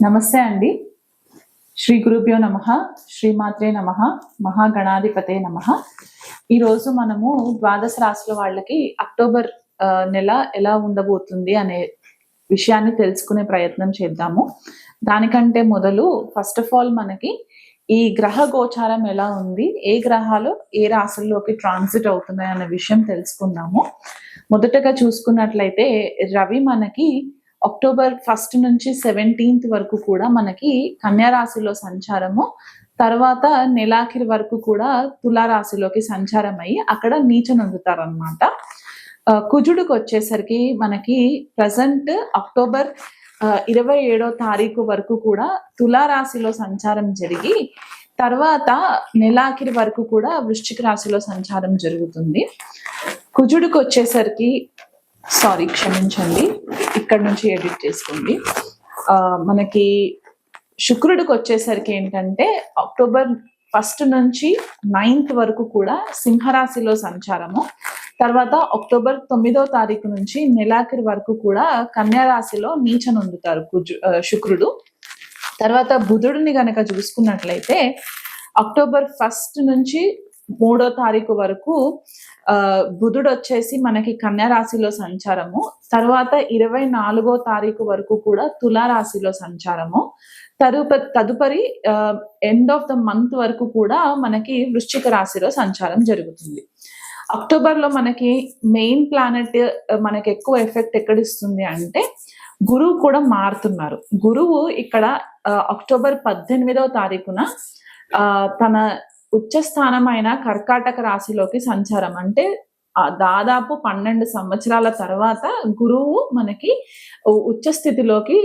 నమస్తే అండి. శ్రీ గురుభ్యో నమః, శ్రీమాత్రే నమః, మహాగణాధిపతే నమః. ఈరోజు మనము ద్వాదశ రాశుల వాళ్ళకి అక్టోబర్ నెల ఎలా ఉండబోతుంది అనే విషయాన్ని తెలుసుకునే ప్రయత్నం చేద్దాము. దానికంటే మొదలు ఫస్ట్ ఆఫ్ ఆల్ మనకి ఈ గ్రహ గోచారం ఎలా ఉంది, ఏ గ్రహాలు ఏ రాశుల్లోకి ట్రాన్సిట్ అవుతున్నాయి అనే విషయం తెలుసుకుందాము. మొదటగా చూసుకున్నట్లయితే రవి మనకి అక్టోబర్ 1 నుంచి 17 వరకు కూడా మనకి కన్యా రాశిలో సంచారము, తర్వాత నెలాఖరి వరకు కూడా తులారాశిలోకి సంచారం అయ్యి అక్కడ నీచనొందుతారనమాట. కుజుడికి వచ్చేసరికి మనకి ప్రజెంట్ అక్టోబర్ 27వ తారీఖు వరకు కూడా తులారాశిలో సంచారం జరిగి తర్వాత నెలాఖరి వరకు కూడా వృశ్చిక రాశిలో సంచారం జరుగుతుంది. కుజుడికి వచ్చేసరికి క్షమించండి, ఇక్కడ నుంచి ఎడిట్ చేసుకోండి. మనకి శుక్రుడికి వచ్చేసరికి ఏంటంటే అక్టోబర్ 1 నుంచి 9 వరకు కూడా సింహరాశిలో సంచారము, తర్వాత అక్టోబర్ 9వ తారీఖు నుంచి నెలాఖరి వరకు కూడా కన్యా రాశిలో నీచనొందుతారు శుక్రుడు. తర్వాత బుధుడిని గనక చూసుకున్నట్లయితే అక్టోబర్ 1 నుంచి 3వ తారీఖు వరకు బుధుడు వచ్చేసి మనకి కన్యా రాశిలో సంచారము, తర్వాత 24వ తారీఖు వరకు కూడా తులారాశిలో సంచారము, తదుపరి ఎండ్ ఆఫ్ ద మంత్ వరకు కూడా మనకి వృశ్చిక రాశిలో సంచారం జరుగుతుంది. అక్టోబర్ లో మనకి మెయిన్ ప్లానెట్ మనకి ఎక్కువ ఎఫెక్ట్ ఎక్కడిస్తుంది అంటే గురువు కూడా మారుతున్నారు. గురువు ఇక్కడ అక్టోబర్ 18వ తారీఖున తన ఉచ్చ స్థానమైన కర్కాటక రాశిలోకి సంచారం, అంటే దాదాపు 12 సంవత్సరాల తర్వాత గురువు మనకి ఉచ్చ స్థితిలోకి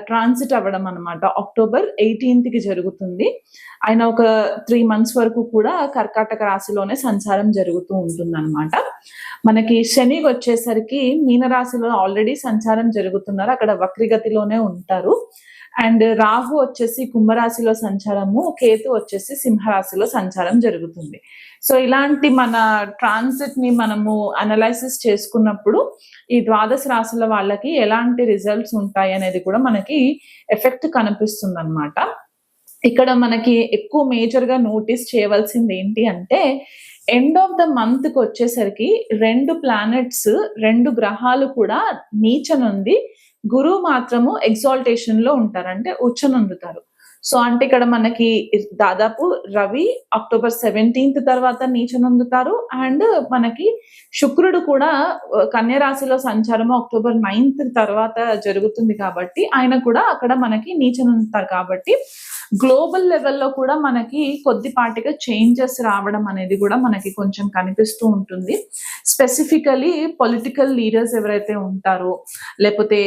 ట్రాన్సిట్ అవ్వడం అనమాట. అక్టోబర్ 18కి జరుగుతుంది. ఆయన ఒక 3 months వరకు కూడా కర్కాటక రాశిలోనే సంచారం జరుగుతూ ఉంటుంది అనమాట. మనకి శని వచ్చేసరికి మీనరాశిలో ఆల్రెడీ సంచారం జరుగుతున్నారు, అక్కడ వక్రిగతిలోనే ఉంటారు. అండ్ రాహు వచ్చేసి కుంభరాశిలో సంచారము, కేతు వచ్చేసి సింహరాశిలో సంచారం జరుగుతుంది. సో ఇలాంటి మన ట్రాన్సిట్ ని మనము అనలైసిస్ చేసుకున్నప్పుడు ఈ ద్వాదశ రాశుల వాళ్ళకి ఎలాంటి రిజల్ట్స్ ఉంటాయి అనేది కూడా మనకి ఎఫెక్ట్ కనిపిస్తుంది అనమాట. ఇక్కడ మనకి ఎక్కువ మేజర్ గా నోటీస్ చేయవలసింది ఏంటి అంటే ఎండ్ ఆఫ్ ద మంత్ కి వచ్చేసరికి 2 ప్లానెట్స్ 2 గ్రహాలు కూడా నీచనుంది, గురువు మాత్రము ఎగ్జాల్టేషన్ లో ఉంటారు, అంటే ఉచ్చనొందుతారు. సో అంటే ఇక్కడ మనకి దాదాపు రవి అక్టోబర్ 17 తర్వాత నీచనొందుతారు, అండ్ మనకి శుక్రుడు కూడా కన్యా రాశిలో సంచారము అక్టోబర్ 9 తర్వాత జరుగుతుంది కాబట్టి ఆయన కూడా అక్కడ మనకి నీచనొందుతారు. కాబట్టి గ్లోబల్ లెవెల్లో కూడా మనకి కొద్దిపాటిగా చేంజెస్ రావడం అనేది కూడా మనకి కొంచెం కనిపిస్తూ ఉంటుంది. స్పెసిఫికలీ పొలిటికల్ లీడర్స్ ఎవరైతే ఉంటారో, లేకపోతే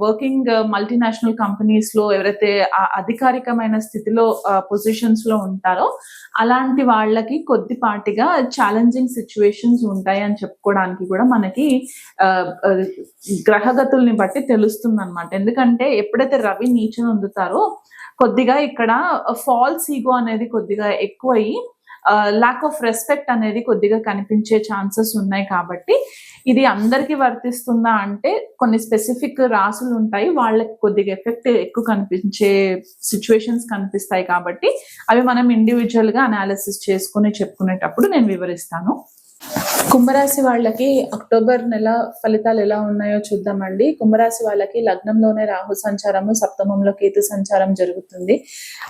వర్కింగ్ మల్టీనేషనల్ కంపెనీస్ లో ఎవరైతే అధికారికమైన స్థితిలో పొజిషన్స్ లో ఉంటారో అలాంటి వాళ్ళకి కొద్దిపాటిగా ఛాలెంజింగ్ సిచ్యువేషన్స్ ఉంటాయి అని చెప్పుకోవడానికి కూడా మనకి గ్రహగతుల్ని బట్టి తెలుస్తుంది అనమాట. ఎందుకంటే ఎప్పుడైతే రవి నీచనొందుతారో కొద్దిగా ఇక్కడ ఫాల్స్ ఈగో అనేది కొద్దిగా ఎక్కువయ్యి ల్యాక్ ఆఫ్ రెస్పెక్ట్ అనేది కొద్దిగా కనిపించే ఛాన్సెస్ ఉన్నాయి. కాబట్టి ఇది అందరికీ వర్తిస్తుందా అంటే కొన్ని స్పెసిఫిక్ రాసులు ఉంటాయి, వాళ్ళకి కొద్దిగా ఎఫెక్ట్ ఎక్కువ కనిపించే సిచ్యువేషన్స్ కనిపిస్తాయి. కాబట్టి అవి మనం ఇండివిజువల్ గా అనాలిసిస్ చేసుకుని చెప్పుకునేటప్పుడు నేను వివరిస్తాను. కుంభరాశి వాళ్ళకి అక్టోబర్ నెల ఫలితాలు ఎలా ఉన్నాయో చూద్దామండి. కుంభరాశి వాళ్ళకి లగ్నంలోనే రాహు సంచారము, సప్తమంలో కేతు సంచారం జరుగుతుంది.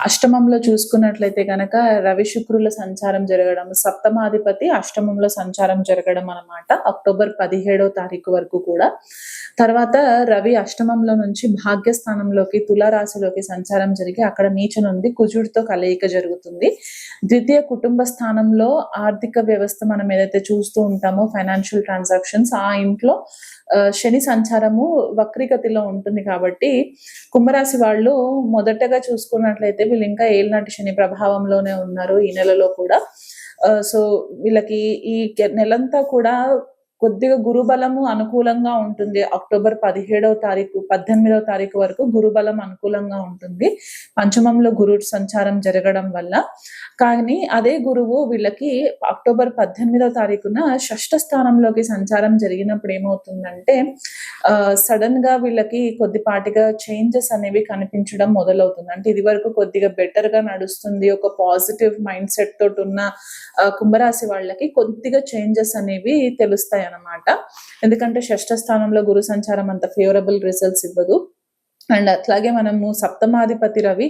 అష్టమంలో చూసుకున్నట్లయితే గనక రవి శుక్రుల సంచారం జరగడం, సప్తమాధిపతి అష్టమంలో సంచారం జరగడం అన్నమాట అక్టోబర్ 17వ తారీఖు వరకు కూడా. తర్వాత రవి అష్టమంలో నుంచి భాగ్యస్థానంలోకి తులారాశిలోకి సంచారం జరిగి అక్కడ నీచనుంది, కుజుడితో కలయిక జరుగుతుంది. ద్వితీయ కుటుంబ స్థానంలో ఆర్థిక వ్యవస్థ మనం ఏదైతే చూస్తూ ఉంటామో ఫైనాన్షియల్ ట్రాన్సాక్షన్స్, ఆ ఇంట్లో శని సంచారము వక్రీగతిలో ఉంటుంది. కాబట్టి కుంభరాశి వాళ్ళు మొదటగా చూసుకున్నట్లయితే వీళ్ళు ఇంకా ఏలినాటి శని ప్రభావంలోనే ఉన్నారు ఈ నెలలో కూడా. సో వీళ్ళకి ఈ నెలంతా కూడా కొద్దిగా గురుబలము అనుకూలంగా ఉంటుంది. అక్టోబర్ 18వ తారీఖు వరకు గురుబలం అనుకూలంగా ఉంటుంది, పంచమంలో గురు సంచారం జరగడం వల్ల. కానీ అదే గురువు వీళ్ళకి అక్టోబర్ 18వ తారీఖున షష్ఠ స్థానంలోకి సంచారం జరిగినప్పుడు ఏమవుతుందంటే సడన్ గా వీళ్ళకి కొద్దిపాటిగా చేంజెస్ అనేవి కనిపించడం మొదలవుతుంది. అంటే ఇది వరకు కొద్దిగా బెటర్ గా నడుస్తుంది, ఒక పాజిటివ్ మైండ్ సెట్ తోటి ఉన్న కుంభరాశి వాళ్ళకి కొద్దిగా చేంజెస్ అనేవి తెలుస్తాయి అన్నమాట. ఎందుకంటే షష్ఠ స్థానంలో గురు సంచారం అంత ఫేవరబుల్ రిజల్ట్స్ ఇవ్వదు. అండ్ అట్లాగే మనము సప్తమాధిపతి రవి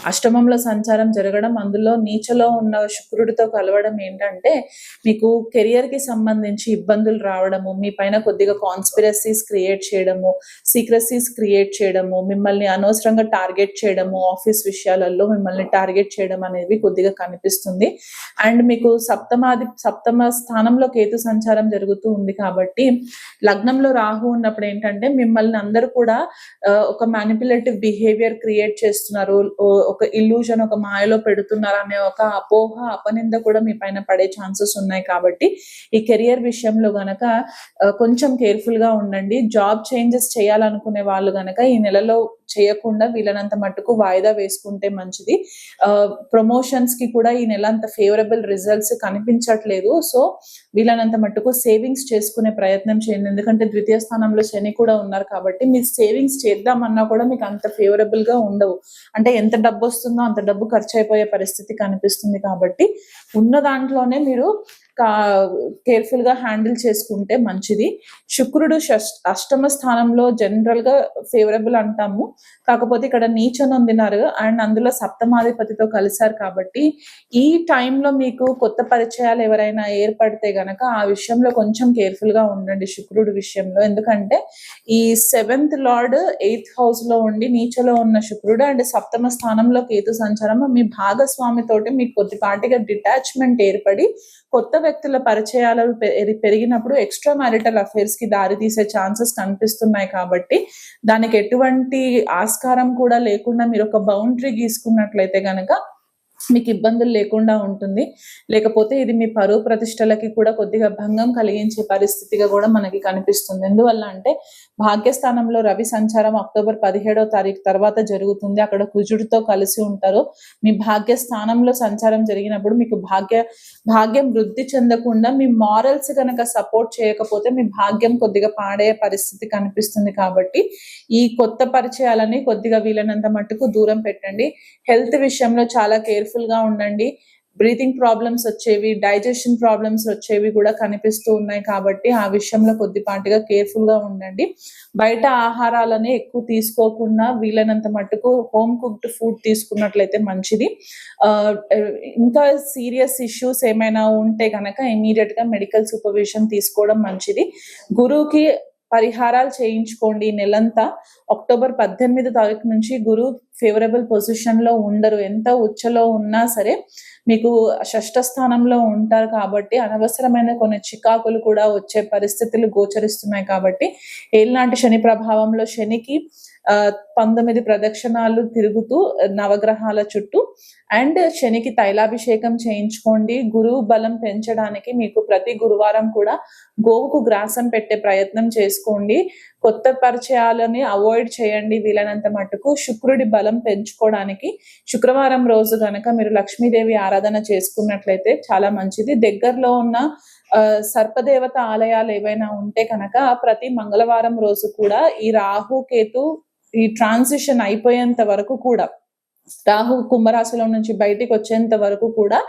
అష్టమంలో సంచారం జరగడం, అందులో నీచలో ఉన్న శుక్రుడితో కలవడం ఏంటంటే మీకు కెరియర్ కి సంబంధించి ఇబ్బందులు రావడము, మీ పైన కొద్దిగా కాన్స్పిరసీస్ క్రియేట్ చేయడము, సీక్రసీస్ క్రియేట్ చేయడము, మిమ్మల్ని అనవసరంగా టార్గెట్ చేయడము, ఆఫీస్ విషయాలలో మిమ్మల్ని టార్గెట్ చేయడం అనేది కొద్దిగా కనిపిస్తుంది. అండ్ మీకు సప్తమ స్థానంలో కేతు సంచారం జరుగుతూ ఉంది కాబట్టి లగ్నంలో రాహు ఉన్నప్పుడు ఏంటంటే మిమ్మల్ని అందరూ కూడా ఒక మ్యానిపులేటివ్ బిహేవియర్ క్రియేట్ చేస్తున్నారు, ఒక ఇల్యూజన్, ఒక మాయలో పెడుతున్నారు అనే ఒక అపోహ అపనింద కూడా మీ పైన పడే ఛాన్సెస్ ఉన్నాయి. కాబట్టి ఈ కెరియర్ విషయంలో గనక కొంచెం కేర్ఫుల్ గా ఉండండి. జాబ్ చేంజెస్ చేయాలనుకునే వాళ్ళు గనక ఈ నెలలో చేయకుండా వీళ్ళనంత మట్టుకు వాయిదా వేసుకుంటే మంచిది. ప్రమోషన్స్ కి కూడా ఈ నెల అంత ఫేవరబుల్ రిజల్ట్స్ కనిపించట్లేదు. సో వీళ్ళనంత మట్టుకు సేవింగ్స్ చేసుకునే ప్రయత్నం చేయండి. ఎందుకంటే ద్వితీయ స్థానంలో శని కూడా ఉన్నారు కాబట్టి మీరు సేవింగ్స్ చేద్దామన్నా కూడా మీకు అంత ఫేవరబుల్ గా ఉండవు. అంటే ఎంత డబ్బు వస్తుందో అంత డబ్బు ఖర్చు అయిపోయే పరిస్థితి కనిపిస్తుంది. కాబట్టి ఉన్న దాంట్లోనే మీరు కేర్ఫుల్ గా హ్యాండిల్ చేసుకుంటే మంచిది. శుక్రుడు అష్టమ స్థానంలో జనరల్ గా ఫేవరబుల్ అంటాము, కాకపోతే ఇక్కడ నీచ నొందినారు అండ్ అందులో సప్తమాధిపతితో కలిశారు కాబట్టి ఈ టైంలో మీకు కొత్త పరిచయాలు ఎవరైనా ఏర్పడితే గనక ఆ విషయంలో కొంచెం కేర్ఫుల్ గా ఉండండి శుక్రుడు విషయంలో. ఎందుకంటే ఈ 7th లార్డ్ 8th హౌస్ లో ఉండి నీచలో ఉన్న శుక్రుడు అండ్ సప్తమ స్థానంలో కేతు సంచారం మీ భాగస్వామితోటి మీకు కొద్దిపాటిగా డిటాచ్మెంట్ ఏర్పడి కొత్త వ్యక్తుల పరిచయాలు పెరిగినప్పుడు ఎక్స్ట్రా మ్యారిటల్ అఫైర్స్ కి దారి తీసే ఛాన్సెస్ కనిపిస్తున్నాయి. కాబట్టి దానికి ఎటువంటి ఆస్కారం కూడా లేకుండా మీరు ఒక బౌండరీ గీసుకున్నట్లయితే గనక మీకు ఇబ్బందులు లేకుండా ఉంటుంది. లేకపోతే ఇది మీ పరువు ప్రతిష్టలకి కూడా కొద్దిగా భంగం కలిగించే పరిస్థితిగా కూడా మనకి కనిపిస్తుంది. ఎందువల్ల అంటే భాగ్యస్థానంలో రవి సంచారం అక్టోబర్ 17వ తారీఖు తర్వాత జరుగుతుంది. అక్కడ కుజుడితో కలిసి ఉంటారు. మీ భాగ్యస్థానంలో సంచారం జరిగినప్పుడు మీకు భాగ్యం వృద్ధి చెందకుండా మీ మారల్స్ కనుక సపోర్ట్ చేయకపోతే మీ భాగ్యం కొద్దిగా పాడయ్యే పరిస్థితి కనిపిస్తుంది. కాబట్టి ఈ కొత్త పరిచయాలని కొద్దిగా వీలైనంత మట్టుకు దూరం పెట్టండి. హెల్త్ విషయంలో చాలా కేర్ఫుల్ గా ఉండండి. బ్రీతింగ్ ప్రాబ్లమ్స్ వచ్చేవి, డైజెషన్ ప్రాబ్లమ్స్ వచ్చేవి కూడా కనిపిస్తూ ఉన్నాయి. కాబట్టి ఆ విషయంలో కొద్దిపాటిగా కేర్ఫుల్ గా ఉండండి. బయట ఆహారాలని ఎక్కువ తీసుకోకుండా వీలైనంత మట్టుకు హోమ్ కుక్డ్ ఫుడ్ తీసుకున్నట్లయితే మంచిది. ఇంకా సీరియస్ ఇష్యూస్ ఏమైనా ఉంటే కనుక ఇమీడియట్ గా మెడికల్ సూపర్విజన్ తీసుకోవడం మంచిది. గురువుకి పరిహారాలు చేయించుకోండి. నెలంతా అక్టోబర్ 18వ తారీఖు నుంచి గురు ఫేవరబుల్ పొజిషన్ లో ఉండరు. ఎంత ఉచ్చలో ఉన్నా సరే మీకు షష్ఠ స్థానంలో ఉంటారు కాబట్టి అనవసరమైన కొన్ని చికాకులు కూడా వచ్చే పరిస్థితులు గోచరిస్తున్నాయి. కాబట్టి ఏలినాటి శని ప్రభావంలో శనికి 19 ప్రదక్షిణాలు తిరుగుతూ నవగ్రహాల చుట్టూ అండ్ శనికి తైలాభిషేకం చేయించుకోండి. గురువు బలం పెంచడానికి మీకు ప్రతి గురువారం కూడా గోవుకు గ్రాసం పెట్టే ప్రయత్నం చేసుకోండి. కొత్త పరిచయాలని అవాయిడ్ చేయండి వీలైనంత మట్టుకు. శుక్రుడి బలం పెంచుకోవడానికి శుక్రవారం రోజు గనక మీరు లక్ష్మీదేవి ఆరాధన చేసుకున్నట్లయితే చాలా మంచిది. దగ్గరలో ఉన్న సర్పదేవత ఆలయాలు ఏవైనా ఉంటే కనుక ప్రతి మంగళవారం రోజు కూడా ఈ రాహు కేతు ఈ ట్రాన్సిషన్ అయిపోయేంత వరకు కూడా, రాహు కుంభరాశిలో నుంచి బయటికి వచ్చేంత వరకు కూడా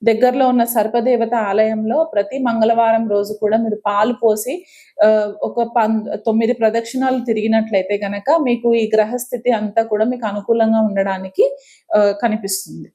దగ్గరలో ఉన్న సర్పదేవత ఆలయంలో ప్రతి మంగళవారం రోజు కూడా మీరు పాలు పోసి ఒక 9 ప్రదక్షిణాలు తిరిగినట్లయితే గనక మీకు ఈ గ్రహస్థితి అంతా కూడా మీకు అనుకూలంగా ఉండడానికి కనిపిస్తుంది.